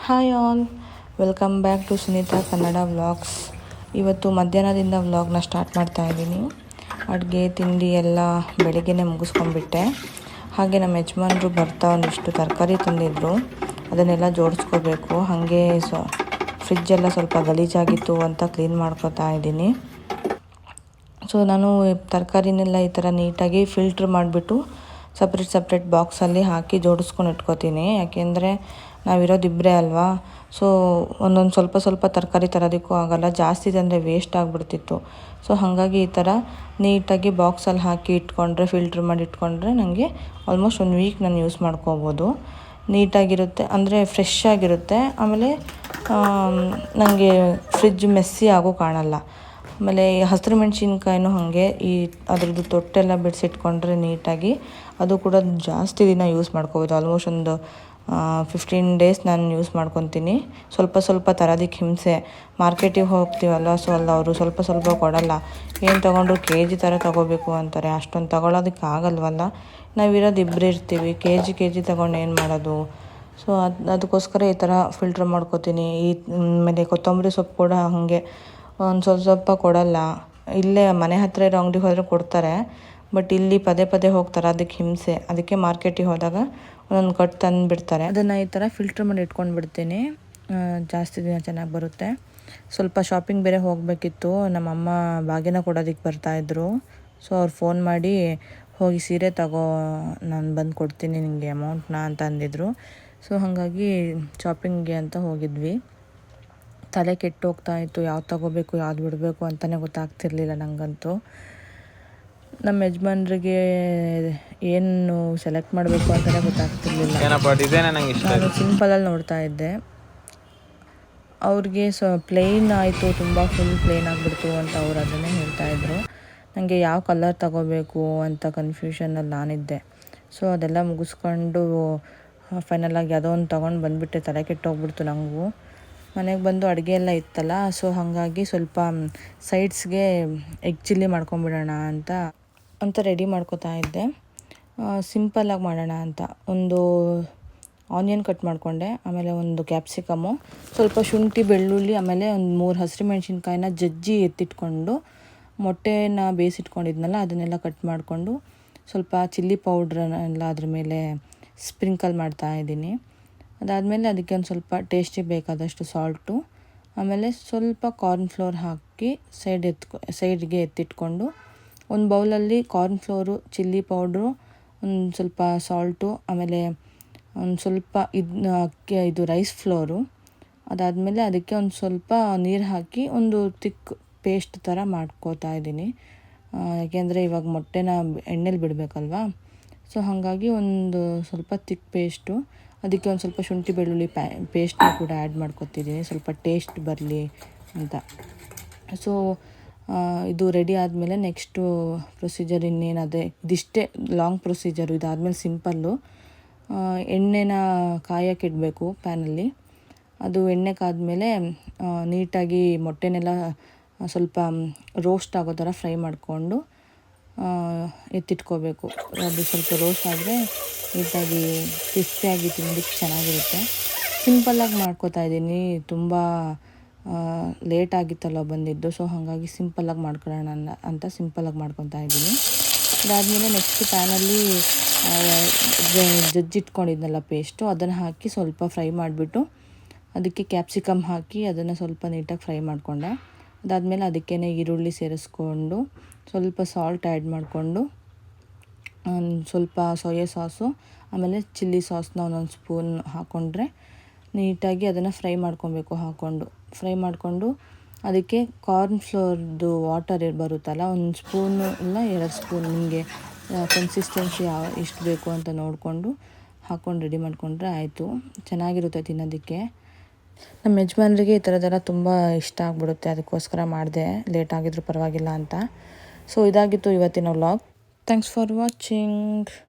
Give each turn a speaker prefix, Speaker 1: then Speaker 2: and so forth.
Speaker 1: Hi all, welcome back to Sunita Kannada vlogs. ಇವತ್ತು ಮಧ್ಯಾಹ್ನದಿಂದ ವ್ಲಾಗ್ನ ಸ್ಟಾರ್ಟ್ ಮಾಡ್ತಾ ಇದ್ದೀನಿ. ಅಡುಗೆ ತಿಂಡಿ ಎಲ್ಲ ಬೆಳಗ್ಗೆನೇ ಮುಗಿಸ್ಕೊಂಡ್ಬಿಟ್ಟೆ. ಹಾಗೆ ನಮ್ಮ ಯಜಮಾನರು ಬರ್ತಾ ಒಂದಿಷ್ಟು ತರಕಾರಿ ತಂದಿದ್ರು, ಅದನ್ನೆಲ್ಲ ಜೋಡಿಸ್ಕೋಬೇಕು. ಹಾಗೆ ಫ್ರಿಜ್ಜೆಲ್ಲ ಸ್ವಲ್ಪ ಗಲೀಜಾಗಿತ್ತು ಅಂತ ಕ್ಲೀನ್ ಮಾಡ್ಕೋತಾ ಇದ್ದೀನಿ. ಸೊ ನಾನು ತರಕಾರಿನೆಲ್ಲ ಈ ಥರ ನೀಟಾಗಿ ಫಿಲ್ಟ್ರ್ ಮಾಡಿಬಿಟ್ಟು ಸಪ್ರೇಟ್ ಬಾಕ್ಸಲ್ಲಿ ಹಾಕಿ ಜೋಡಿಸ್ಕೊಂಡು ಇಟ್ಕೋತೀನಿ. ಯಾಕೆಂದರೆ ನಾವಿರೋದಿಬ್ಬರೇ ಅಲ್ವಾ, ಸೊ ಒಂದೊಂದು ಸ್ವಲ್ಪ ತರಕಾರಿ ತರೋದಕ್ಕೂ ಆಗೋಲ್ಲ, ಜಾಸ್ತಿ ತಂದರೆ ವೇಸ್ಟ್ ಆಗಿಬಿಡ್ತಿತ್ತು. ಸೊ ಹಾಗಾಗಿ ಈ ಥರ ನೀಟಾಗಿ ಬಾಕ್ಸಲ್ಲಿ ಹಾಕಿ ಇಟ್ಕೊಂಡ್ರೆ, ಫಿಲ್ಟ್ರ್ ಮಾಡಿ ಇಟ್ಕೊಂಡ್ರೆ ನನಗೆ ಆಲ್ಮೋಸ್ಟ್ 1 ವೀಕ್ ನಾನು ಯೂಸ್ ಮಾಡ್ಕೋಬೋದು. ನೀಟಾಗಿರುತ್ತೆ, ಅಂದರೆ ಫ್ರೆಶ್ ಆಗಿರುತ್ತೆ. ಆಮೇಲೆ ನನಗೆ ಫ್ರಿಜ್ ಮೆಸ್ಸಿ ಆಗೋ ಕಾಣಲ್ಲ. ಆಮೇಲೆ ಹಸಿರು ಮೆಣಸಿನ್ಕಾಯಿನೂ ಹಾಗೆ ಅದ್ರದ್ದು ತೊಟ್ಟೆಲ್ಲ ಬಿಡಿಸಿಟ್ಕೊಂಡ್ರೆ ನೀಟಾಗಿ ಅದು ಕೂಡ ಜಾಸ್ತಿ ದಿನ ಯೂಸ್ ಮಾಡ್ಕೋಬೋದು. ಆಲ್ಮೋಸ್ಟ್ ಒಂದು 15 ಡೇಸ್ ನಾನು ಯೂಸ್ ಮಾಡ್ಕೊತೀನಿ. ಸ್ವಲ್ಪ ತರೋದಕ್ಕೆ ಹಿಂಸೆ. ಮಾರ್ಕೆಟಿಗೆ ಹೋಗ್ತೀವಲ್ಲ, ಸೊ ಅಲ್ಲಿ ಅವರು ಸ್ವಲ್ಪ ಕೊಡಲ್ಲ. ಏನು ತೊಗೊಂಡ್ರು KG ಥರ ತೊಗೋಬೇಕು ಅಂತಾರೆ. ಅಷ್ಟೊಂದು ತೊಗೊಳೋದಕ್ಕೆ ಆಗಲ್ವಲ್ಲ, ನಾವಿರೋದು ಇಬ್ಬರು ಇರ್ತೀವಿ. KG ತೊಗೊಂಡು ಏನು ಮಾಡೋದು? ಸೊ ಅದಕ್ಕೋಸ್ಕರ ಈ ಥರ ಫಿಲ್ಟ್ರ್ ಮಾಡ್ಕೋತೀನಿ. ಆಮೇಲೆ ಕೊತ್ತಂಬರಿ ಸೊಪ್ಪು ಕೂಡ ಹಾಗೆ ಒಂದು ಸ್ವಲ್ಪ ಕೊಡಲ್ಲ. ಇಲ್ಲೇ ಮನೆ ಹತ್ತಿರ ಇರೋ ಅಂಗಡಿಗೆ ಹೋದರೆ ಕೊಡ್ತಾರೆ, ಬಟ್ ಇಲ್ಲಿ ಪದೇ ಹೋಗ್ತಾರೆ, ಅದಕ್ಕೆ ಹಿಂಸೆ. ಅದಕ್ಕೆ ಮಾರ್ಕೆಟಿಗೆ ಹೋದಾಗ ಒಂದೊಂದು ಕಟ್ ತಂದು ಬಿಡ್ತಾರೆ. ಅದನ್ನು ಈ ಥರ ಫಿಲ್ಟ್ರ್ ಮಾಡಿ ಇಟ್ಕೊಂಡು ಬಿಡ್ತೀನಿ, ಜಾಸ್ತಿ ದಿನ ಚೆನ್ನಾಗಿ ಬರುತ್ತೆ. ಸ್ವಲ್ಪ ಶಾಪಿಂಗ್ ಬೇರೆ ಹೋಗಬೇಕಿತ್ತು. ನಮ್ಮಮ್ಮ ಬಾಗಿನ ಕೊಡೋದಕ್ಕೆ ಬರ್ತಾಯಿದ್ರು. ಸೊ ಅವ್ರು ಫೋನ್ ಮಾಡಿ ಹೋಗಿ ಸೀರೆ ತಗೋ, ನಾನು ಬಂದು ಕೊಡ್ತೀನಿ ನಿಮಗೆ ಅಮೌಂಟ್ನ ಅಂತ ಅಂದಿದ್ರು. ಸೊ ಹಾಗಾಗಿ ಶಾಪಿಂಗ್ಗೆ ಅಂತ ಹೋಗಿದ್ವಿ. ತಲೆ ಕೆಟ್ಟು ಹೋಗ್ತಾಯಿತ್ತು, ಯಾವ್ದು ತೊಗೋಬೇಕು ಯಾವ್ದು ಬಿಡಬೇಕು ಅಂತಲೇ ಗೊತ್ತಾಗ್ತಿರ್ಲಿಲ್ಲ ನನಗಂತೂ. ನಮ್ಮ ಯಜಮಾನ್ರಿಗೆ ಏನು ಸೆಲೆಕ್ಟ್ ಮಾಡಬೇಕು ಅಂತಲೇ ಗೊತ್ತಾಗ್ತಿರ್ಲಿಲ್ಲ. ನಾನು ಸಿಂಪಲಲ್ಲಿ ನೋಡ್ತಾ ಇದ್ದೆ. ಅವ್ರಿಗೆ ಪ್ಲೇನ್ ಆಯಿತು, ತುಂಬ ಫುಲ್ ಪ್ಲೇನ್ ಆಗಿಬಿಡ್ತು ಅಂತ ಅವ್ರು ಅದನ್ನೇ ಹೇಳ್ತಾಯಿದ್ರು. ನನಗೆ ಯಾವ ಕಲರ್ ತೊಗೋಬೇಕು ಅಂತ ಕನ್ಫ್ಯೂಷನಲ್ಲಿ ನಾನಿದ್ದೆ. ಸೊ ಅದೆಲ್ಲ ಮುಗಿಸ್ಕೊಂಡು ಫೈನಲಾಗಿ ಯಾವುದೋ ಒಂದು ತೊಗೊಂಡು ಬಂದುಬಿಟ್ಟೆ. ತಲೆ ಕೆಟ್ಟೋಗ್ಬಿಡ್ತು ನನಗೂ. ಮನೆಗೆ ಬಂದು ಅಡುಗೆ ಎಲ್ಲ ಇತ್ತಲ್ಲ, ಸೊ ಹಾಗಾಗಿ ಸ್ವಲ್ಪ ಸೈಡ್ಸ್ಗೆ ಎಗ್ ಚಿಲ್ಲಿ ಮಾಡ್ಕೊಂಬಿಡೋಣ ಅಂತ ರೆಡಿ ಮಾಡ್ಕೋತಾ ಇದ್ದೆ. ಸಿಂಪಲ್ಲಾಗಿ ಮಾಡೋಣ ಅಂತ ಒಂದು ಆನಿಯನ್ ಕಟ್ ಮಾಡಿಕೊಂಡೆ, ಆಮೇಲೆ ಒಂದು ಕ್ಯಾಪ್ಸಿಕಮ್ಮು, ಸ್ವಲ್ಪ ಶುಂಠಿ ಬೆಳ್ಳುಳ್ಳಿ, ಆಮೇಲೆ ಒಂದು 3 ಹಸಿರು ಮೆಣಸಿನ್ಕಾಯಿನ ಜಜ್ಜಿ ಎತ್ತಿಟ್ಕೊಂಡು, ಮೊಟ್ಟೆನ ಬೇಯಿಸಿಟ್ಕೊಂಡಿದ್ನಲ್ಲ ಅದನ್ನೆಲ್ಲ ಕಟ್ ಮಾಡಿಕೊಂಡು, ಸ್ವಲ್ಪ ಚಿಲ್ಲಿ ಪೌಡ್ರನ್ನೆಲ್ಲ ಅದ್ರ ಮೇಲೆ ಸ್ಪ್ರಿಂಕಲ್ ಮಾಡ್ತಾಯಿದ್ದೀನಿ. ಅದಾದಮೇಲೆ ಅದಕ್ಕೆ ಒಂದು ಸ್ವಲ್ಪ ಟೇಸ್ಟಿಗೆ ಬೇಕಾದಷ್ಟು ಸಾಲ್ಟು, ಆಮೇಲೆ ಸ್ವಲ್ಪ ಕಾರ್ನ್ಫ್ಲೋರ್ ಹಾಕಿ ಸೈಡ್ಗೆ ಎತ್ತಿಟ್ಕೊಂಡು, ಒಂದು ಬೌಲಲ್ಲಿ ಕಾರ್ನ್ಫ್ಲೋರು, ಚಿಲ್ಲಿ ಪೌಡ್ರು, ಒಂದು ಸ್ವಲ್ಪ ಸಾಲ್ಟು, ಆಮೇಲೆ ಒಂದು ಸ್ವಲ್ಪ ಇದು ರೈಸ್ ಫ್ಲೋರು. ಅದಾದಮೇಲೆ ಅದಕ್ಕೆ ಒಂದು ಸ್ವಲ್ಪ ನೀರು ಹಾಕಿ ಒಂದು ತಿಕ್ ಪೇಸ್ಟ್ ಥರ ಮಾಡ್ಕೋತಾ ಇದ್ದೀನಿ. ಯಾಕೆಂದರೆ ಇವಾಗ ಮೊಟ್ಟೆನ ಎಣ್ಣೆಲಿ ಬಿಡಬೇಕಲ್ವಾ, ಸೊ ಹಾಗಾಗಿ ಒಂದು ಸ್ವಲ್ಪ ತಿಕ್ ಪೇಸ್ಟು. ಅದಕ್ಕೆ ಒಂದು ಸ್ವಲ್ಪ ಶುಂಠಿ ಬೆಳ್ಳುಳ್ಳಿ ಪೇಸ್ಟ್ನ ಕೂಡ ಆ್ಯಡ್ ಮಾಡ್ಕೊತಿದ್ದೀನಿ, ಸ್ವಲ್ಪ ಟೇಸ್ಟ್ ಬರಲಿ ಅಂತ. ಸೊ ಇದು ರೆಡಿ ಆದಮೇಲೆ ನೆಕ್ಸ್ಟು ಪ್ರೊಸೀಜರ್ ಇನ್ನೇನದೆ, ಇದಿಷ್ಟೇ ಲಾಂಗ್ ಪ್ರೊಸೀಜರು. ಇದಾದಮೇಲೆ ಸಿಂಪಲ್ಲು. ಎಣ್ಣೆನ ಕಾಯಕ್ಕಿಡಬೇಕು ಪ್ಯಾನಲ್ಲಿ. ಅದು ಎಣ್ಣೆ ಕಾದ್ಮೇಲೆ ನೀಟಾಗಿ ಮೊಟ್ಟೆನೆಲ್ಲ ಸ್ವಲ್ಪ ರೋಸ್ಟ್ ಆಗೋ ಥರ ಫ್ರೈ ಮಾಡಿಕೊಂಡು ಎತ್ತಿಟ್ಕೋಬೇಕು. ಅದು ಸ್ವಲ್ಪ ರೋಸ್ಟ್ ಆದರೆ ನೀಟಾಗಿ ಕ್ರಿಸ್ಪಿಯಾಗಿ ತಿನ್ನೋದಕ್ಕೆ ಚೆನ್ನಾಗಿರುತ್ತೆ. ಸಿಂಪಲ್ಲಾಗಿ ಮಾಡ್ಕೋತಾ ಇದ್ದೀನಿ, ತುಂಬ ಲೇಟ್ ಆಗಿತ್ತಲ್ಲ ಬಂದಿದ್ದು. ಸೊ ಹಾಗಾಗಿ ಸಿಂಪಲ್ಲಾಗಿ ಮಾಡ್ಕೊಳ್ಳೋಣ ಅಂತ ಸಿಂಪಲ್ಲಾಗಿ ಮಾಡ್ಕೊತಾ ಇದ್ದೀನಿ. ಅದಾದಮೇಲೆ ನೆಕ್ಸ್ಟ್ ಪ್ಯಾನಲ್ಲಿ ಜಜ್ಜಿಟ್ಕೊಂಡಿದ್ನಲ್ಲ ಪೇಸ್ಟು, ಅದನ್ನು ಹಾಕಿ ಸ್ವಲ್ಪ ಫ್ರೈ ಮಾಡಿಬಿಟ್ಟು ಅದಕ್ಕೆ ಕ್ಯಾಪ್ಸಿಕಮ್ ಹಾಕಿ ಅದನ್ನು ಸ್ವಲ್ಪ ನೀಟಾಗಿ ಫ್ರೈ ಮಾಡಿಕೊಂಡೆ. ಅದಾದಮೇಲೆ ಅದಕ್ಕೇ ಈರುಳ್ಳಿ ಸೇರಿಸ್ಕೊಂಡು ಸ್ವಲ್ಪ ಸಾಲ್ಟ್ ಆ್ಯಡ್ ಮಾಡಿಕೊಂಡು, ಸ್ವಲ್ಪ ಸೋಯಾ ಸಾಸು, ಆಮೇಲೆ ಚಿಲ್ಲಿ ಸಾಸ್ನ ಒಂದೊಂದು ಸ್ಪೂನ್ ಹಾಕ್ಕೊಂಡ್ರೆ ನೀಟಾಗಿ ಅದನ್ನು ಫ್ರೈ ಮಾಡಿಕೊಂಡು ಅದಕ್ಕೆ ಕಾರ್ನ್ಫ್ಲೋರ್ದು ವಾಟರ್ ಬರುತ್ತಲ್ಲ, 1 ಸ್ಪೂನು ಇಲ್ಲ 2 ಸ್ಪೂನ್, ನಿಮಗೆ ಕನ್ಸಿಸ್ಟೆನ್ಸಿ ಎಷ್ಟು ಬೇಕು ಅಂತ ನೋಡಿಕೊಂಡು ಹಾಕ್ಕೊಂಡು ರೆಡಿ ಮಾಡಿಕೊಂಡ್ರೆ ಆಯಿತು. ಚೆನ್ನಾಗಿರುತ್ತೆ ತಿನ್ನೋದಕ್ಕೆ. ನಮ್ಮ ಯಜಮಾನ್ರಿಗೆ ಈ ಥರದ್ದೆಲ್ಲ ತುಂಬ ಇಷ್ಟ ಆಗಿಬಿಡುತ್ತೆ, ಅದಕ್ಕೋಸ್ಕರ ಮಾಡಿದೆ, ಲೇಟ್ ಆಗಿದ್ರೂ ಪರವಾಗಿಲ್ಲ ಅಂತ. ಸೊ ಇದಾಗಿತ್ತು ಇವತ್ತಿನ ವ್ಲಾಗ್. Thanks for watching.